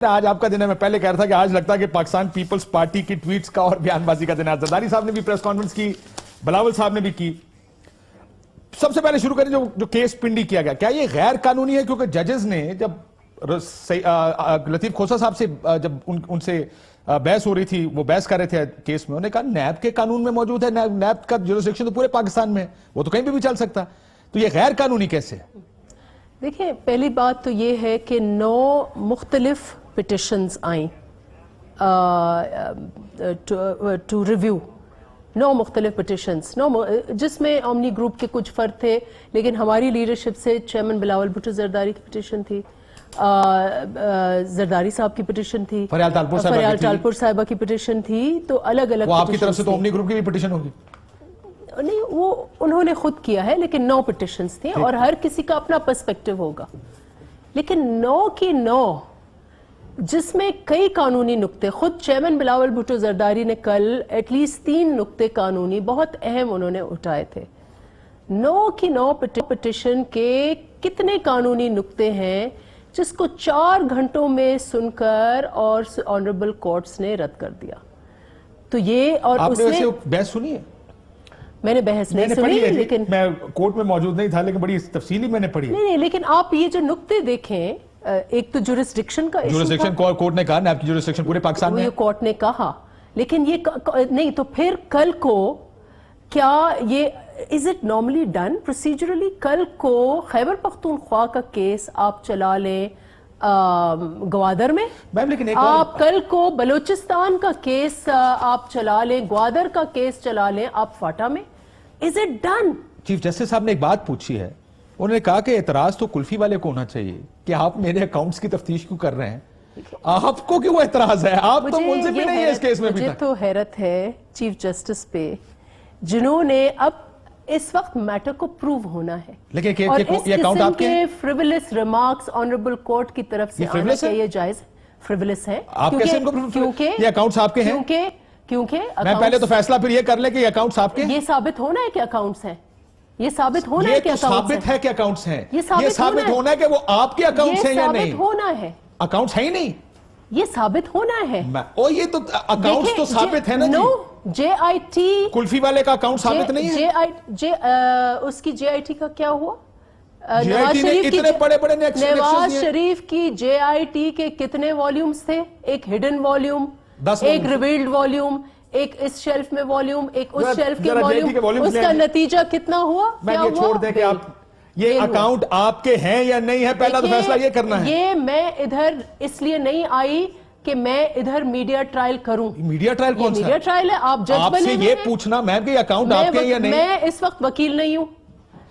آج آپ کا دن ہے. میں پہلے کہہ رہا تھا کہ آج لگتا ہے کہ پاکستان پیپلز پارٹی کی ٹویٹس کا اور بیان بازی کا دن ہے. زرداری صاحب نے بھی پریس کانفرنس کی, بلاول صاحب نے بھی کی. سب سے پہلے شروع کریں جو کیس پنڈی کیا گیا, کیا یہ غیر قانونی ہے؟ کیونکہ ججز نے جب لطیف کھوسہ صاحب سے جب ان سے بحث ہو رہی تھی, وہ بحث کر رہے تھے کیس میں, انہوں نے کہا نیب کے قانون میں موجود ہے, نیب کا جورسڈکشن تو پورے پاکستان میں ہے, وہ تو کہیں پہ بھی چل سکتا. تو یہ غیر قانونی کیسے؟ دیکھیں, پہلی بات تو یہ ہے کہ 9 مختلف پٹیشنز آئیں ٹو ریویو. 9 مختلف پٹیشنز, جس میں اومنی گروپ کے کچھ فرد تھے, لیکن ہماری لیڈرشپ سے چیئرمین بلاول بھٹو زرداری کی پٹیشن تھی, زرداری صاحب کی پٹیشن تھی, فریال ٹالپور صاحبہ کی پٹیشن تھی. تو الگ الگ, وہ آپ کی طرف سے تو اومنی گروپ کی بھی پٹیشن ہوگی نہیں, وہ انہوں نے خود کیا ہے, لیکن 9 پٹیشنز تھیں اور ہر کسی کا اپنا پرسپیکٹو ہوگا. لیکن 9 کی 9 جس میں کئی قانونی نقطے, خود چیئرمین بلاول بھٹو زرداری نے کل ایٹ لیسٹ 3 نقطے قانونی بہت اہم انہوں نے اٹھائے تھے. 9 کی 9 پٹیشن کے کتنے قانونی نقطے ہیں جس کو 4 گھنٹوں میں سن کر اور آنریبل کورٹس نے رد کر دیا. تو یہ, اور آپ نے ویسے بحث سنی ہے؟ میں نے بحث نہیں سنی, لیکن میں کورٹ میں موجود نہیں تھا, لیکن بڑی تفصیلی میں نے پڑھی. نہیں, لیکن آپ یہ جو نقطے دیکھیں, ایک تو جورسڈکشن کا ایشو, جورسڈکشن کورٹ نے کہا نیب کی جورسڈکشن پورے پاکستان میں ہے, کورٹ نے کہا, لیکن یہ نہیں. تو پھر کل کو کیا یہ is it normally done procedurally? کل کو خیبر پختونخوا کا کیس آپ چلا لیں گوادر میں, آپ کل کو بلوچستان کا کیس آپ چلا لیں, گوادر کا کیس چلا لیں آپ فاٹا میں. Is it done? Chief justice صاحب نے ایک بات پوچھی ہے, انہوں نے کہا کہ اعتراض تو کلفی والے کو ہونا چاہیے کہ آپ میرے اکاؤنٹس کی تفتیش کیوں کر رہے ہیں, آپ کو کیوں اعتراض ہے؟ آپ تو ملزم بھی نہیں ہے اس کیس میں. مجھے تو حیرت ہے چیف جسٹس پہ, جنہوں نے اب اس وقت میٹر کو پروو ہونا ہے, لیکن اور اس قسم کے فریولس ریمارکس آنریبل کورٹ کی طرف سے آنا چاہیے جائز فریولس ہے. آپ کیسے ان کو, کیونکہ یہ اکاؤنٹس آپ کے ہیں, کیونکہ میں پہلے تو فیصلہ پھر یہ کر لے کہ یہ اکاؤنٹس آپ کے ہیں. یہ ثابت ہونا ہے کہ اکاؤنٹس ہیں, یہ ثابت ہونا ہے کہ ثابت ہے کہ اکاؤنٹس ہیں, یہ ثابت ہونا ہے کہ وہ آپ کے اکاؤنٹس ہیں یا نہیں. یہ ثابت ہونا ہے, اکاؤنٹس ہیں ہی نہیں, یہ ثابت ہونا ہے. اور یہ تو اکاؤنٹس تو ثابت ہے نا جی. جے آئی ٹی کلفی والے کا اکاؤنٹ ثابت نہیں ہے. اس کی جے آئی ٹی کا کیا ہوا؟ نواز شریف کی جے آئی ٹی کے کتنے والیومز تھے؟ ایک ہڈن والیوم, ایک ریویلڈ والیوم, ایک اس شیلف میں والیوم, ایک اس شیلف کے والیوم. اس کا نتیجہ کتنا ہوا؟ میں یہ چھوڑ دیں کہ آپ یہ اکاؤنٹ آپ کے ہیں یا نہیں ہے, پہلا تو فیصلہ یہ کرنا ہے. یہ میں ادھر اس لیے نہیں آئی کہ میں ادھر میڈیا ٹرائل کروں. میڈیا ٹرائل کون سا؟ میڈیا ٹرائل ہے, آپ جج بنے ہیں. آپ سے یہ پوچھنا میم کہ اکاؤنٹ آپ کے یا نہیں. میں اس وقت وکیل نہیں ہوں,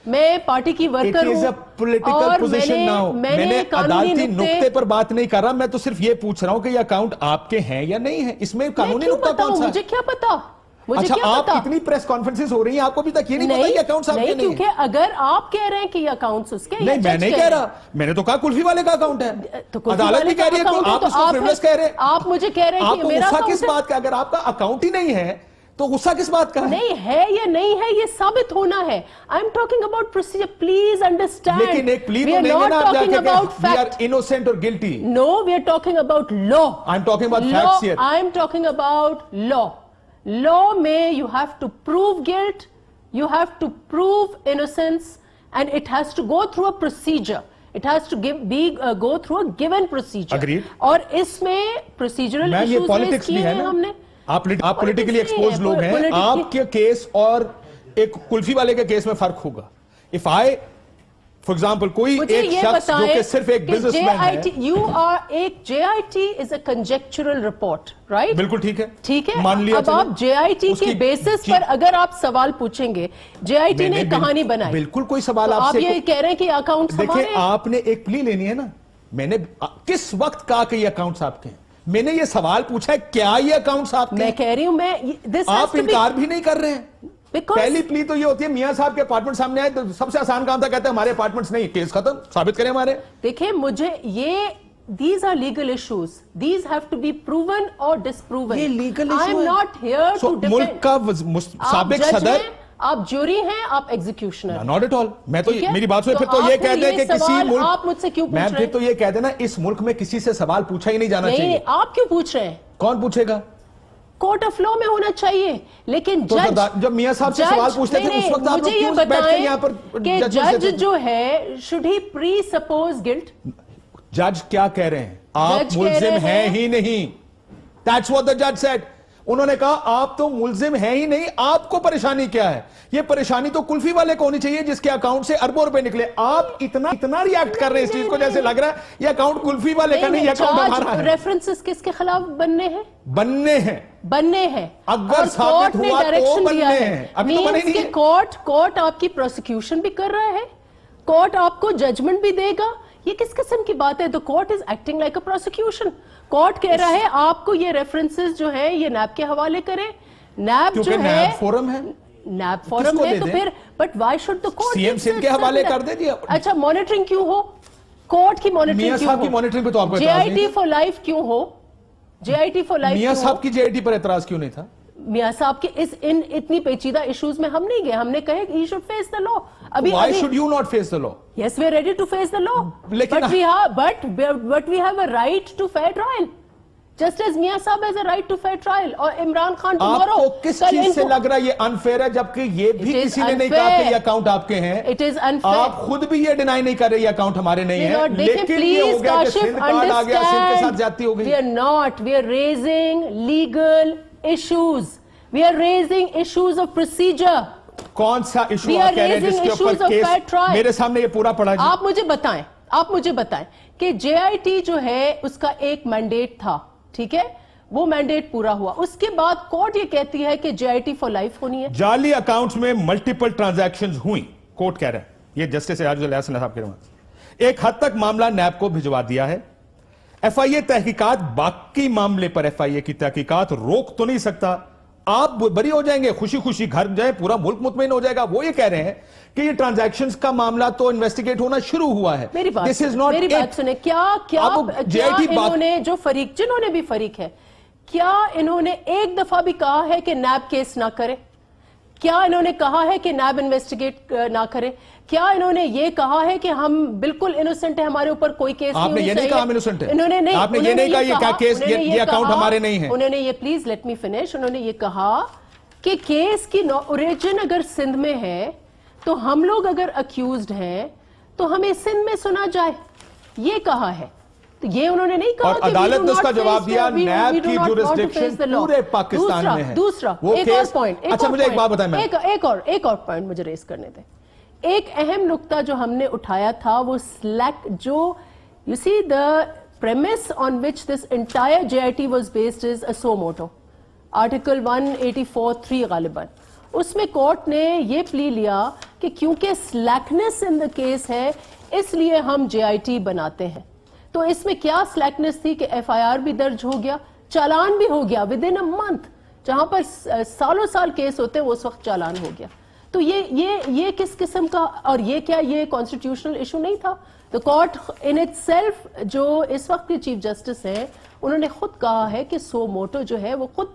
میں پارٹی کی ورکر ہوں, اور میں نے عدالتی نقطے پر بات نہیں کر رہا, میں تو صرف یہ پوچھ رہا ہوں کہ یہ اکاؤنٹ آپ کے ہیں یا نہیں ہے. اس میں قانونی نقطہ کون سا ہے؟ مجھے کیا پتا. اچھا, آپ اتنی پریس کانفرنسز ہو رہی ہیں, آپ کو بھی تک یہ نہیں پتا یہ اکاؤنٹس آپ کے نہیں ہیں؟ کیونکہ اگر آپ کہہ رہے ہیں کہ یہ اکاؤنٹس اس کے, نہیں میں نہیں کہہ رہا, میں نے تو کہا کلفی والے کا اکاؤنٹ ہے, عدالت بھی کہہ رہی ہے کہ آپ اس کو فریولس کہہ رہے ہیں. آپ مجھے کہہ رہے ہیں کہ میرا غصہ کس بات کا؟ اگر آپ کا اکاؤنٹ ہی نہیں ہے تو غصہ کس بات کا ہے؟ نہیں ہے یا نہیں ہے, یہ ثابت ہونا ہے. I am talking about procedure, please understand. لیکن ایک پلی تو نہیں ہے نا آپ جا کے کہ we are innocent or guilty. No, we are talking about law. I'm talking about facts here. I'm talking about law. Law میں you have to prove guilt, you have to prove innocence, and it has to go through a procedure. It has to go through a given procedure. Agreed. اور اس میں procedural issues raise کیے ہیں ہم نے. آپ politically exposed لوگ ہیں, آپ کے کیس اور ایک کلفی والے کے کیس میں فرق ہوگا. If I for example کوئی ایک شخص جو کہ صرف ایک بزنس مین ہے, ایک J I T is a conjectural report, right? بالکل ٹھیک ہے, ٹھیک ہے. مان لیا. اب آپ جے آئی ٹی کے بیسس پر اگر آپ سوال پوچھیں گے, جے آئی ٹی نے کہانی بنائی, بالکل کوئی سوال آپ سے, آپ یہ کہہ رہے ہیں کہ اکاؤنٹ دیکھیں, آپ نے ایک پلی لینی ہے نا. میں نے کس وقت کہا کہ یہ اکاؤنٹس آپ کے ہیں؟ میں نے یہ سوال پوچھا ہے کیا یہ اکاؤنٹس آپ کے ہیں؟ میں کہہ رہی ہوں, آپ انکار بھی نہیں کر رہے ہیں. پہلی پلی تو یہ ہوتی ہے میاں صاحب کے اپارٹمنٹ سامنے آئے تو سب سے آسان کام تھا, کہتے ہیں ہمارے اپارٹمنٹس نہیں, کیس ختم, ثابت کریں ہمارے. دیکھیں مجھے یہ these are legal issues, these have to be proven or disproven. یہ legal I am not here to defend. ملک کا سابق صدر آپ جوری ہیں, آپ ایگزیکیوشنر. Not at all. میں تو ٹھیک ہے؟ میری بات سنیں, تو پھر تو یہ آپ کو کہہ دیں یہ کہ کسی سوال ملک, آپ مجھ سے کیوں پوچھ میم رہے پھر تو یہ کہہ دینا اس ملک میں کسی سے سوال پوچھا ہی نہیں جانا چاہیے. نہیں, آپ کیوں پوچھ رہے ہیں؟ کون پوچھے گا؟ کورٹ آف لا میں ہونا چاہیے. لیکن جب میاں صاحب سے سوال پوچھتے تھے اس وقت آپ لوگ کیوں بیٹھ کے یہاں پر کہ جج جو ہے should he presuppose guilt؟ جج کیا کہہ رہے ہیں؟ آپ ملزم ہیں ہی نہیں. That's what the judge said. انہوں نے کہا آپ تو ملزم ہیں ہی نہیں, آپ کو پریشانی کیا ہے؟ یہ پریشانی تو کلفی والے کو ہونی چاہیے جس کے اکاؤنٹ سے اربوں روپے نکلے. آپ اتنا ریاکٹ کر رہے ہیں اس چیز کو جیسے لگ رہا ہے یہ اکاؤنٹ کلفی والے کا نہیں, یہ اکاؤنٹ ہمارا ہے. ریفرنسز کس کے خلاف بننے ہیں؟ بننے ہیں. اگر اور ثابت کورٹ نے ہوا تو ڈائریکشن دیا بننے ہے. ہیں. ابھی تو بنے مینس نہیں کہ ہیں. کورٹ آپ کی پروسیکیوشن بھی کر رہا ہے, کورٹ آپ کو ججمنٹ بھی دے گا. یہ کس قسم کی بات ہے؟ The court is acting like a prosecution. Court کہہ رہا ہے آپ کو یہ ریفرنسز جو ہے یہ نیب کے حوالے کرے. نیب جو ہے نیب فورم ہے, نیب فورم ہے, تو پھر but why should the court C M Sindh کے حوالے کر دے دیا. اچھا مانیٹرنگ کیوں ہو؟ کورٹ کی مانیٹرنگ میاں کیوں صاحب کی ہو؟ مانیٹرنگ پہ تو آپ کو جے اعتراض آئی نہیں ٹی تھا. فار لائف کیوں ہو؟ جے آئی ٹی فار لائف میاں صاحب کی جے آئی ٹی پر اعتراض کیوں نہیں تھا؟ میاں صاحب کے ان اتنی پیچیدہ ایشوز میں ہم نہیں گئے. ہم نے کہے he should face the law. Why should you not face the law? Yes, we are ready to face the law. But we have a right to fair trial. Just as میاں صاحب has a right to fair trial. اور Imran Khan tomorrow. آپ کو کس چیز سے لگ رہا ہے یہ unfair ہے جبکہ یہ بھی کسی نے نہیں کہا کہ یہ اکاؤنٹ آپ کے ہیں؟ It is unfair. آپ خود بھی یہ ڈینائی نہیں کر رہے یہ اکاؤنٹ ہمارے نہیں ہیں, لیکن یہ ہو Please, گیا کہ Kashif, سندھ کارڈ آ گیا, سندھ کے ساتھ جاتی ہو understand. گئی. We are raising legal issues. We are raising issues of procedure. کون سا ایشو We آپ are کہہ رہے ہیں جس raising کے issues اوپر of fair کیس trial. میرے سامنے یہ پورا پڑا جی. آپ مجھے بتائیں کہ جے آئی ٹی جو ہے اس کا ایک مینڈیٹ تھا, ٹھیک ہے, وہ مینڈیٹ پورا ہوا. اس کے بعد کورٹ یہ کہتی ہے کہ جے آئی ٹی فار لائف ہونی ہے. جعلی اکاؤنٹس میں ملٹیپل ٹرانزیکشنز ہوئیں, کورٹ کہہ رہے ہیں, یہ جسٹس اعجاز اللہ صاحب کہہ رہے ہیں. ایک حد تک معاملہ نیب کو بھجوا دیا ہے. ایف آئی اے تحقیقات, باقی معاملے پر ایف آئی اے کی تحقیقات روک تو نہیں سکتا. آپ بری ہو جائیں گے, خوشی خوشی گھر جائیں, پورا ملک مطمئن ہو جائے گا. وہ یہ کہہ رہے ہیں کہ یہ ٹرانزیکشنز کا معاملہ تو انویسٹیگیٹ ہونا شروع ہوا ہے. میری بات سنیں, کیا انہوں نے جو فریق, جنہوں نے بھی فریق ہے, کیا انہوں نے ایک دفعہ بھی کہا ہے کہ نیب کیس نہ کرے؟ کیا انہوں نے کہا ہے کہ نیب انویسٹیگیٹ نہ کرے؟ کیا انہوں نے یہ کہا ہے کہ ہم بالکل انوسنٹ ہیں, ہمارے اوپر کوئی کیس نہیں ہونی چاہیے؟ آپ نے یہ نہیں کہا ہم انوسنٹ ہیں. انہوں نے نہیں, آپ نے یہ نہیں کہا یہ کیا کیس, یہ اکاؤنٹ ہمارے نہیں ہیں. انہوں نے یہ, پلیز لیٹ می فنش, انہوں نے یہ کہا کہ کیس کی اوریجن اگر سندھ میں ہے تو ہم لوگ اگر اکیوزڈ ہیں تو ہمیں سندھ میں سنا جائے, یہ کہا ہے. تو یہ انہوں نے نہیں کہا اور عدالت نے اس کا جواب دیا نیب کی جورسڈکشن پورے پاکستان میں ہے. دوسرا ایک اور پوائنٹ, اچھا مجھے ایک بات بتائیں, ایک اور پوائنٹ مجھے ریز کرنے دیں. ایک اہم نقطہ جو ہم نے اٹھایا تھا وہ سلیک, جو you see the premise on which this entire JIT was based is a suo motu. Article 184(3) غالباً اس میں کورٹ نے یہ پلی لیا کہ کیونکہ سلیکنس ان دا کیس ہے اس لیے ہم جے آئی ٹی بناتے ہیں. تو اس میں کیا سلیکنس تھی کہ ایف آئی آر بھی درج ہو گیا, چالان بھی ہو گیا ود ان اے منتھ, جہاں پر سالوں سال کیس ہوتے ہیں وہ اس وقت چالان ہو گیا. تو یہ کس قسم کا, اور یہ کیا یہ کانسٹیٹیوشنل ایشو نہیں تھا؟ تو کورٹ ان اٹ سیلف, جو اس وقت کے چیف جسٹس ہیں, انہوں نے خود کہا ہے کہ سو موٹو جو ہے وہ خود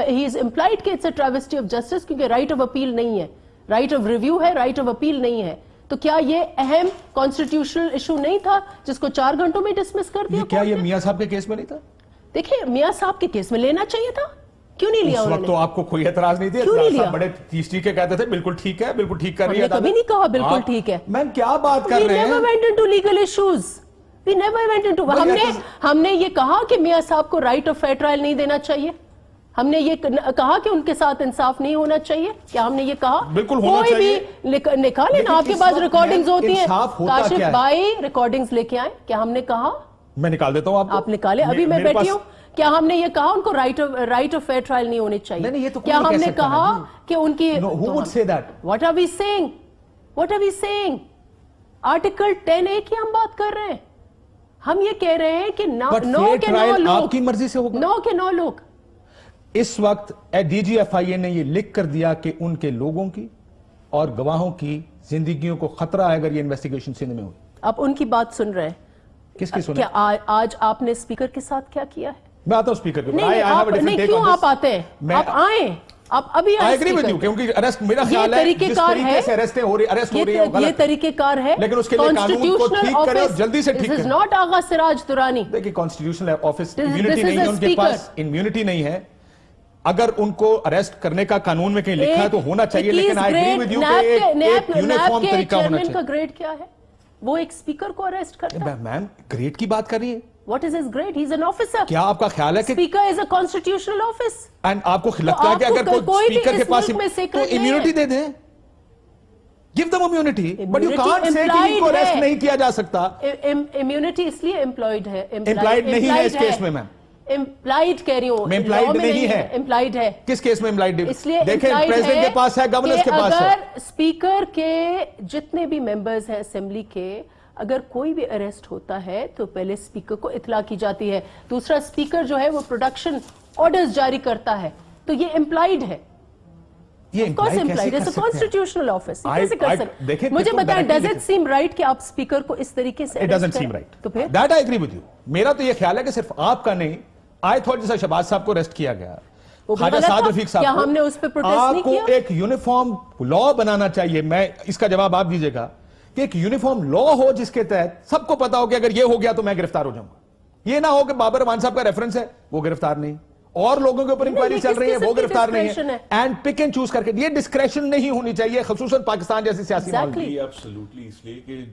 ہی از امپلائڈ کہ اٹس اے ٹریویسٹی آف جسٹس, کیونکہ رائٹ آف اپیل نہیں ہے, رائٹ آف ریویو ہے, رائٹ آف اپیل نہیں ہے. تو کیا یہ اہم کانسٹیٹیوشنل ایشو نہیں تھا جس کو 4 گھنٹوں میں ڈسمس کر دیا؟ کیا یہ میاں صاحب کے کیس میں نہیں تھا؟ دیکھیں میاں صاحب کے کیس میں لینا چاہیے تھا, کیوں نہیں لیا؟ اس وقت تو آپ کو کوئی اعتراض نہیں تھا, بڑے تیسری کے کہتے تھے بالکل ٹھیک ہے, بالکل ٹھیک کر رہی ہے. ہم نے کبھی نہیں کہا بالکل ٹھیک ہے. میم کیا بات کر رہے ہیں؟ We never went into legal issues. We never went into. ہم نے یہ کہا کہ میاں صاحب کو رائٹ آف فیئر ٹرائل نہیں دینا چاہیے, ہم نے یہ کہا کہ ان کے ساتھ انصاف نہیں ہونا چاہیے, کیا ہم نے یہ کہا؟ بالکل ہونا چاہیے. کوئی بھی نکالے نا, آپ کے پاس ریکارڈنگز ہوتی ہیں, کاشف ہے؟ بھائی ریکارڈنگز لے کے آئیں, کیا ہم نے کہا؟ میں نکال دیتا ہوں آپ نکالے, ابھی میں بیٹھی ہوں. کیا ہم نے یہ کہا ان کو رائٹ آف فیئر ٹرائل نہیں ہونی چاہیے؟ کیا ہم نے کہا کہ ان کی, who would say that? What are we saying? What are we saying? Article 10A کی ہم بات کر رہے ہیں. ہم یہ کہہ رہے ہیں کہ نو کے 9 لوگ, آپ کی مرضی سے ہوگا. 9 کے 9 لوگ. اس وقت ڈی جی ایف آئی اے نے یہ لکھ کر دیا کہ ان کے لوگوں کی اور گواہوں کی زندگیوں کو خطرہ ہے اگر یہ انویسٹیگیشن سندھ میں ہوئی. آپ ان کی بات سن رہے ہیں؟ کس کی سنیں؟ کیا آج آپ نے اسپیکر کے ساتھ کیا کیا ہے؟ میں آتا ہوں اسپیکر کے. نہیں کیوں آپ آتے ہیں؟ آپ آئیں, آپ ابھی I agree with you, کیونکہ arrest میرا خیال ہے جس طریقے سے arrest ہو رہی ہے وہ یہ غلط طریقہ کار ہے. لیکن اس کے لیے قانون کو ٹھیک کرے اور جلدی سے ٹھیک This is کرے. not آغا سراج درانی. دیکھیں constitutional office This immunity is نہیں ہے a ان کے speaker. پاس, امیونٹی نہیں ہے. اگر ان کو اریسٹ کرنے کا قانون میں کہیں لکھا ہے تو ہونا چاہیے, لیکن I agree with you کہ ایک یونیفارم طریقہ ہونا چیئرمین کا چاہیے. گریڈ کیا ہے؟ وہ ایک اسپیکر کو اریسٹ کرتا ہے. میم گریڈ کی بات کر رہی ہے, What is his grade? He's an officer. کیا آپ کا خیال ہے کہ Speaker is a constitutional office. And آپ کو لگتا ہے کہ اگر کوئی اسپیکر کے پاس تو امیونٹی دے دیں, give them immunity, but you can't say کہ ان کو اریسٹ نہیں کیا جا سکتا. Immunity اس لیے employed ہے. Implied نہیں ہے اس کیس میں میم. Implied کہہ رہی ہوں. میں implied نہیں ہے. Implied ہے. کس کیس میں امپلائڈ؟ اس لیے دیکھیں پریزیڈنٹ کے پاس ہے, گورنر کے پاس ہے. اگر اسپیکر کے جتنے بھی ممبرز ہیں اسمبلی کے, اگر کوئی بھی اریسٹ ہوتا ہے تو پہلے اسپیکر کو اطلاع کی جاتی ہے. دوسرا اسپیکر جو ہے وہ پروڈکشن آرڈرز جاری کرتا ہے. تو یہ امپلائڈ ہے. یہ کانسٹیٹیوشنل آفس کیسے کر سکتے؟ مجھے بتائیں, ڈز اٹ سیم رائٹ کہ آپ اسپیکر کو اس طریقے سے It doesn't seem right. تو پھر That I agree with you. میرا تو یہ خیال ہے کہ صرف آپ کا نہیں, I thought جیسا شہباز صاحب کو اریسٹ کیا گیا, خواجہ سعد رفیق صاحب کو, ہم نے اس پہ پروٹیسٹ نہیں کیا؟ آپ کو ایک یونیفارم لا بنانا چاہیے. میں اس کا جواب آپ دیجئے گا کہ ایک یونیفارم لا ہو جس کے تحت سب کو پتا ہو کہ اگر یہ ہو گیا تو میں گرفتار ہو جاؤں گا. یہ نہ ہو کہ بابر رحمان صاحب کا ریفرنس ہے وہ گرفتار نہیں, اور لوگوں کے اوپر انکوائری چل رہی ہے وہ گرفتار نہیں ہے, اینڈ پک اینڈ چوز کر کے. یہ ڈسکریشن نہیں ہونی چاہیے, خصوصاً پاکستان جیسی سیاسی ماحول میں. ایبسولوٹلی, اس لیے کہ